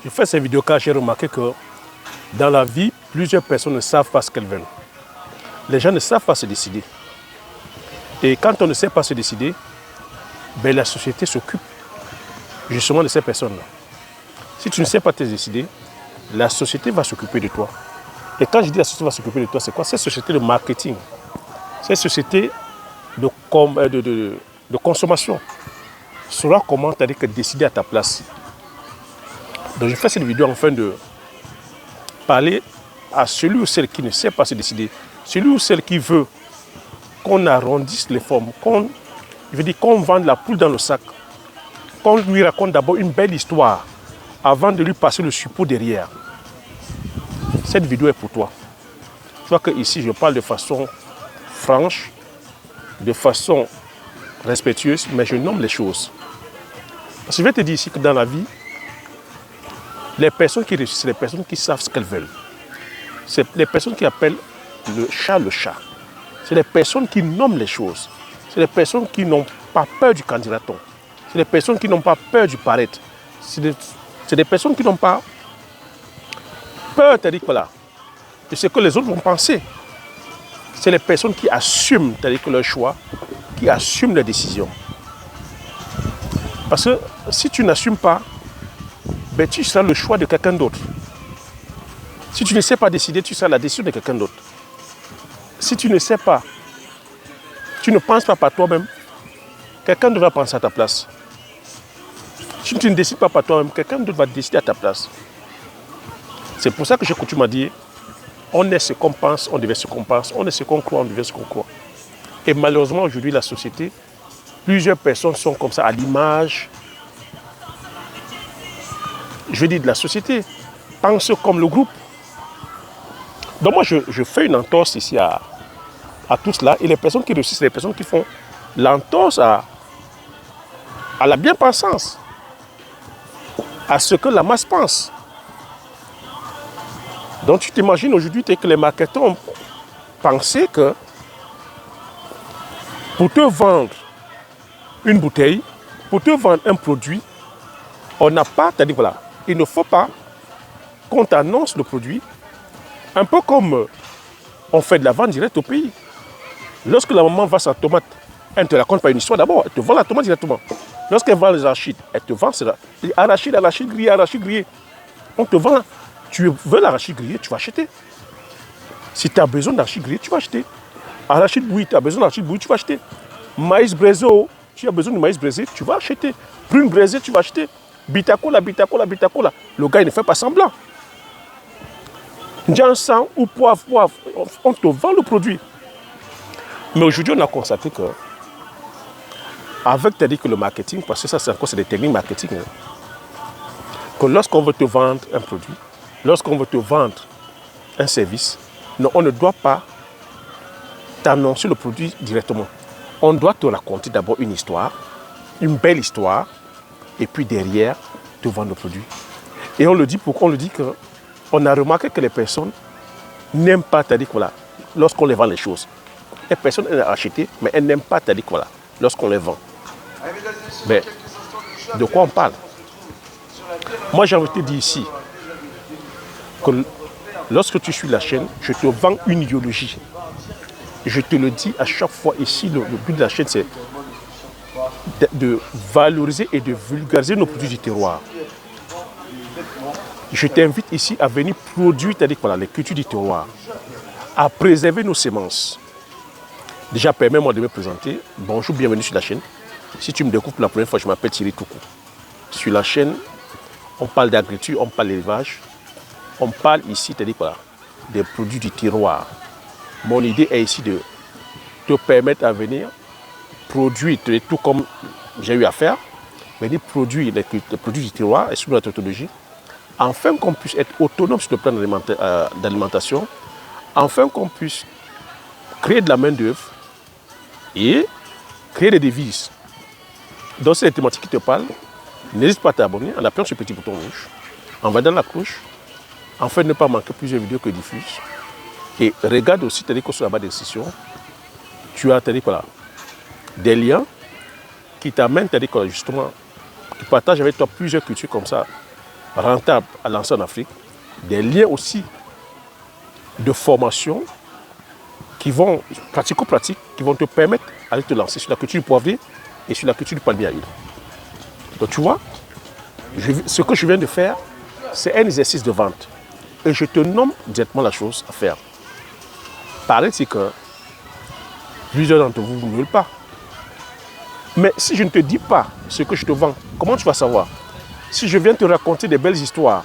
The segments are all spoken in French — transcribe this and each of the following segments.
Je fais ces vidéos car j'ai remarqué que dans la vie, plusieurs personnes ne savent pas ce qu'elles veulent. Les gens ne savent pas se décider. Et quand on ne sait pas se décider, ben la société s'occupe justement de ces personnes-là. Si tu ne sais pas te décider, la société va s'occuper de toi. Et quand je dis la société va s'occuper de toi, c'est quoi? Cette société de marketing, cette société de consommation saura comment décider à ta place. Donc je fais cette vidéo afin de parler à celui ou celle qui ne sait pas se décider, celui ou celle qui veut qu'on arrondisse les formes, qu'on vende la poule dans le sac, qu'on lui raconte d'abord une belle histoire avant de lui passer le suppôt derrière. Cette vidéo est pour toi. Tu vois que ici je parle de façon franche, de façon respectueuse, mais je nomme les choses. Parce que je vais te dire ici que dans la vie, les personnes qui réussissent, c'est les personnes qui savent ce qu'elles veulent. C'est les personnes qui appellent le chat. C'est les personnes qui nomment les choses. C'est les personnes qui n'ont pas peur du candidaton. C'est les personnes qui n'ont pas peur du paraître. C'est des personnes qui n'ont pas peur, voilà, de ce que les autres vont penser. C'est les personnes qui assument leur choix, qui assument leurs décisions. Parce que si tu n'assumes pas, ben, tu seras le choix de quelqu'un d'autre. Si tu ne sais pas décider, tu seras la décision de quelqu'un d'autre. Si tu ne sais pas, tu ne penses pas par toi-même, quelqu'un d'autre va penser à ta place. Si tu ne décides pas par toi-même, quelqu'un d'autre va décider à ta place. C'est pour ça que j'ai coutume à dire, on est ce qu'on pense, on devient ce qu'on pense, on est ce qu'on croit, on devient ce qu'on croit. Et malheureusement, aujourd'hui, la société, plusieurs personnes sont comme ça, à l'image, je veux dire, de la société, pensent comme le groupe. Donc moi, je fais une entorse ici à tout cela. Et les personnes qui réussissent, c'est les personnes qui font l'entorse à la bien-pensance, à ce que la masse pense. Donc tu t'imagines aujourd'hui que les marketeurs ont pensé que pour te vendre une bouteille, pour te vendre un produit, on n'a pas, c'est-à-dire voilà, il ne faut pas qu'on t'annonce le produit, un peu comme on fait de la vente directe au pays. Lorsque la maman va sa tomate, elle ne te raconte pas une histoire d'abord, elle te vend la tomate directement. Lorsqu'elle vend les arachides, elle te vend cela. Arachide grillé. On te vend. Tu veux l'arachide grillé, tu vas acheter. Si tu as besoin d'arachide grillé, tu vas acheter. Arachide bouilli, tu as besoin d'arachide bouilli, tu vas acheter. Maïs braisé, tu as besoin de maïs braisé, tu vas acheter. Prune braisée, tu vas acheter. Bitacola. Le gars, il ne fait pas semblant. Jansan ou poivre, on te vend le produit. Mais aujourd'hui, on a constaté que, avec le marketing, parce que ça, c'est des techniques marketing, que lorsqu'on veut te vendre un produit, lorsqu'on veut te vendre un service, non, on ne doit pas t'annoncer le produit directement. On doit te raconter d'abord une histoire, une belle histoire, et puis derrière, te vendre le produit. Et on le dit pourquoi? On le dit qu'on a remarqué que les personnes n'aiment pas, voilà, lorsqu'on les vend les choses. Les personnes aiment acheter, mais elles n'aiment pas, voilà, lorsqu'on les vend. Mais de quoi on parle? Moi, j'ai envie de te dire ici que lorsque tu suis la chaîne, je te vends une idéologie. Je te le dis à chaque fois ici, le but de la chaîne, c'est de valoriser et de vulgariser nos produits du terroir. Je t'invite ici à venir produire, voilà, les cultures du terroir, à préserver nos semences. Déjà, permets-moi de me présenter. Bonjour, bienvenue sur la chaîne. Si tu me découvres pour la première fois, je m'appelle Thierry Toukou. Sur la chaîne, on parle d'agriculture, on parle d'élevage. On parle ici, voilà, des produits du terroir. Mon idée est ici de te permettre à venir produire, tout comme j'ai eu à faire, venir produire les produits du terroir et sur notre technologie, afin qu'on puisse être autonome sur le plan d'alimentation, afin qu'on puisse créer de la main-d'œuvre et créer des devises. Donc, c'est les thématiques qui te parlent. N'hésite pas à t'abonner en appuyant sur le petit bouton rouge, en validant la cloche, afin de ne pas manquer plusieurs vidéos que je diffuse. Et regarde aussi, sur la barre de description, tu as voilà, des liens qui t'amènent justement, qui partagent avec toi plusieurs cultures comme ça, rentables à lancer en Afrique, des liens aussi de formation qui vont, pratico-pratiques, qui vont te permettre d'aller te lancer sur la culture du poivrier et sur la culture du palmier à huile. Donc tu vois, ce que je viens de faire, c'est un exercice de vente. Et je te nomme directement la chose à faire. Pareil, c'est que plusieurs d'entre vous ne veulent pas. Mais si je ne te dis pas ce que je te vends, comment tu vas savoir? Si je viens te raconter des belles histoires,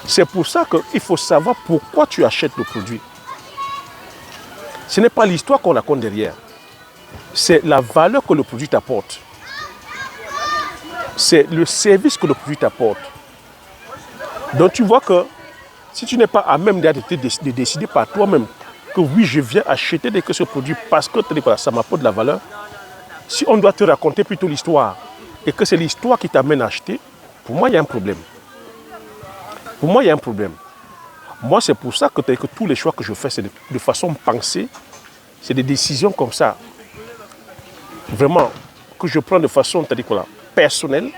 c'est pour ça qu'il faut savoir pourquoi tu achètes le produit. Ce n'est pas l'histoire qu'on raconte derrière. C'est la valeur que le produit t'apporte. C'est le service que le produit t'apporte. Donc tu vois que si tu n'es pas à même de décider par toi-même que oui, je viens acheter dès que ce produit parce que ça m'apporte de la valeur, si on doit te raconter plutôt l'histoire et que c'est l'histoire qui t'amène à acheter, pour moi, il y a un problème. Pour moi, il y a un problème. Moi, c'est pour ça que tous les choix que je fais, c'est de façon pensée, c'est des décisions comme ça. Vraiment, que je prends de façon personnelle.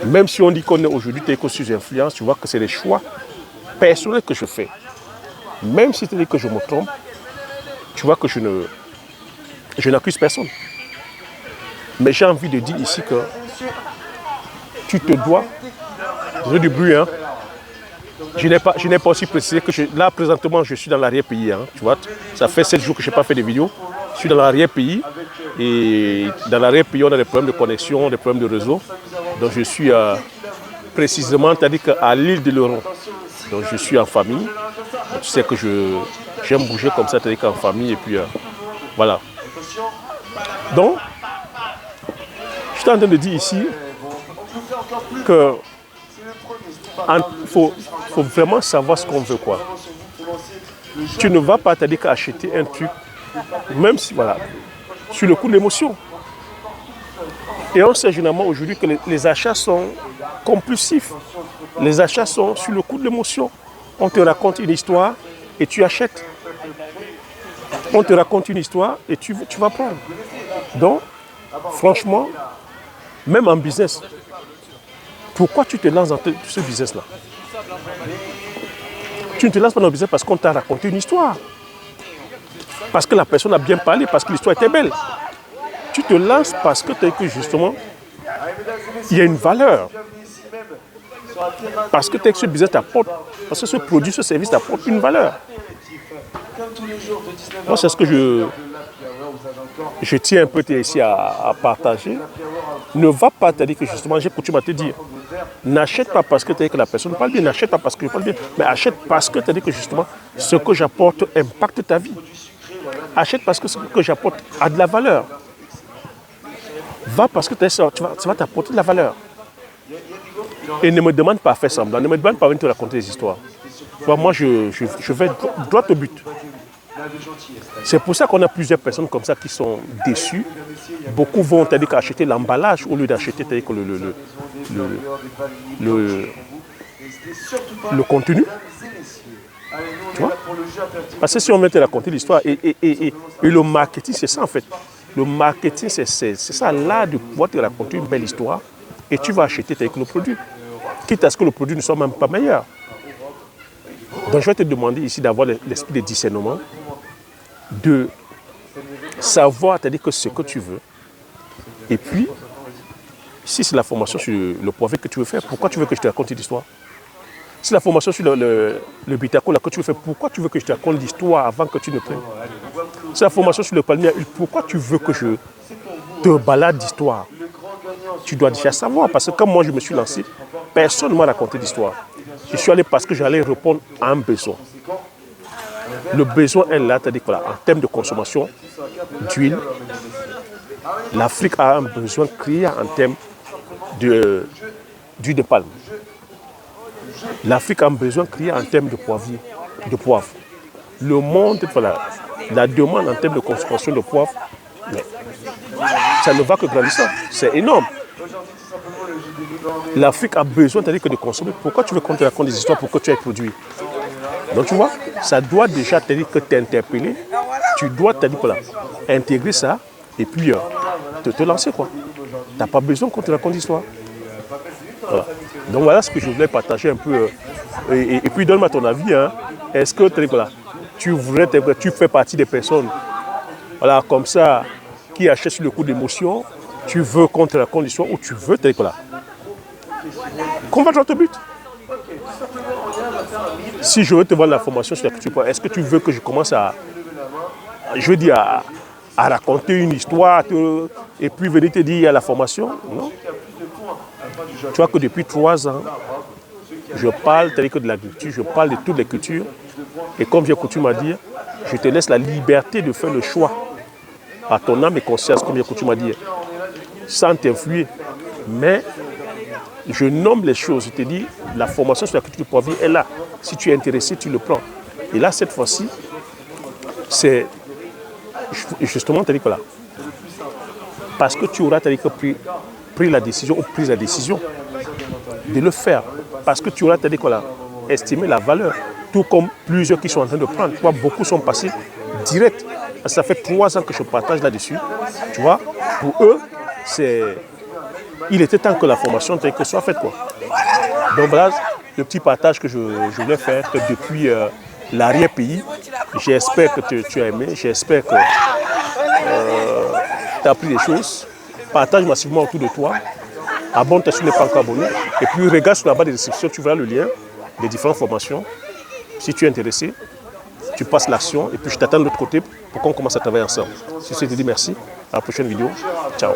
Même si on dit qu'on est aujourd'hui sous influence, tu vois que c'est des choix personnels que je fais. Même si tu dis que je me trompe, tu vois que je n'accuse personne. Mais j'ai envie de dire ici que tu te dois, j'ai du bruit, hein. Je n'ai pas aussi précisé que là, présentement, je suis dans l'arrière-pays. Hein, tu vois, ça fait 7 jours que je n'ai pas fait de vidéo. Je suis dans l'arrière-pays. Et dans l'arrière-pays, on a des problèmes de connexion, des problèmes de réseau. Donc, je suis précisément, c'est-à-dire qu'à l'île de Léron. Donc, je suis en famille. Donc, tu sais que j'aime bouger comme ça, c'est-à-dire qu'en famille. Et puis, voilà. Donc, je suis en train de dire ici que il faut vraiment savoir ce qu'on veut, quoi. Tu ne vas pas t'aider qu'à acheter un truc, même si, voilà, sur le coup de l'émotion. Et on sait généralement aujourd'hui que les achats sont compulsifs. Les achats sont sur le coup de l'émotion. On te raconte une histoire et tu achètes. On te raconte une histoire et tu vas prendre. Donc, franchement, même en business, pourquoi tu te lances dans ce business-là? Tu ne te lances pas dans le business parce qu'on t'a raconté une histoire. Parce que la personne a bien parlé, parce que l'histoire était belle. Tu te lances parce que justement, il y a une valeur. Parce que ce business t'apporte, parce que ce produit, ce service t'apporte une valeur. Moi, c'est ce que je tiens un peu ici à partager. Ne va pas te dire que justement, j'ai coutume à te dire, n'achète pas parce que tu as dit que la personne parle bien, n'achète pas parce que je parle bien, mais achète parce que tu as dit que justement, ce que j'apporte impacte ta vie. Achète parce que ce que j'apporte a de la valeur. Va parce que ça va t'apporter de la valeur. Et ne me demande pas à faire semblant, ne me demande pas à venir te raconter des histoires. Moi, je vais droit au but. C'est pour ça qu'on a plusieurs personnes comme ça qui sont déçues. Beaucoup vont acheter l'emballage au lieu d'acheter le contenu. Tu vois? Parce que si on vient te raconter l'histoire, et le marketing, c'est ça en fait. Le marketing, c'est ça, l'art de pouvoir te raconter une belle histoire et tu vas acheter avec le produit. Quitte à ce que le produit ne soit même pas meilleur. Donc je vais te demander ici d'avoir l'esprit de discernement, de savoir, c'est-à-dire que ce que tu veux. Et puis, si c'est la formation sur le poivrier que tu veux faire, pourquoi tu veux que je te raconte l'histoire? Si la formation sur le bitaco que tu veux faire, pourquoi tu veux que je te raconte l'histoire avant que tu ne prennes? Si la formation sur le palmier, pourquoi tu veux que je te balade d'histoire? Tu dois déjà savoir, parce que comme moi je me suis lancé, personne ne m'a raconté l'histoire. Je suis allé parce que j'allais répondre à un besoin. Le besoin est là, c'est-à-dire en termes de consommation d'huile, l'Afrique a un besoin criant en termes d'huile de palme. L'Afrique a un besoin criant en termes de poivrier, de poivre. Le monde, la demande en termes de consommation de poivre, mais ça ne va que grandissant. C'est énorme. L'Afrique a besoin de consommer. Pourquoi tu veux qu'on te raconte des histoires pour que tu aies produit? Donc tu vois, ça doit déjà te dire que t'interpeller. Tu dois intégrer ça et puis te lancer quoi. Tu n'as pas besoin qu'on te raconte l'histoire. Voilà. Donc voilà ce que je voulais partager un peu. Et puis donne-moi ton avis. Hein. Est-ce que voilà, tu fais partie des personnes voilà, comme ça qui achètent sur le coup d'émotion, tu veux qu'on te raconte l'histoire ou tu veux voilà. Combattre notre but. Si je veux te vendre la formation sur la culture, est-ce que tu veux que je commence à raconter une histoire et puis venir te dire il y a la formation? Non. Tu vois que depuis 3 ans, je parle tel que de l'agriculture, je parle de toutes les cultures. Et comme j'ai coutume à dire, je te laisse la liberté de faire le choix à ton âme et conscience, comme j'ai coutume à dire, sans t'influer. Mais je nomme les choses, je te dis, la formation sur la culture du poivrier est là. Si tu es intéressé, tu le prends. Et là, cette fois-ci, c'est justement, tu dit que là, parce que tu auras pris la décision ou pris la décision de le faire. Parce que tu auras estimé la valeur. Tout comme plusieurs qui sont en train de prendre. Tu vois, beaucoup sont passés direct. Ça fait 3 ans que je partage là-dessus. Tu vois, pour eux, il était temps que la formation soit faite. Quoi. Donc voilà le petit partage que je voulais faire depuis l'arrière-pays. J'espère que tu as aimé. J'espère que tu as appris des choses. Partage massivement autour de toi. Abonne-toi si tu n'es pas encore abonné. Et puis regarde sur la barre de description, tu verras le lien des différentes formations. Si tu es intéressé, tu passes l'action et puis je t'attends de l'autre côté pour qu'on commence à travailler ensemble. Si je te dis merci, à la prochaine vidéo. Ciao.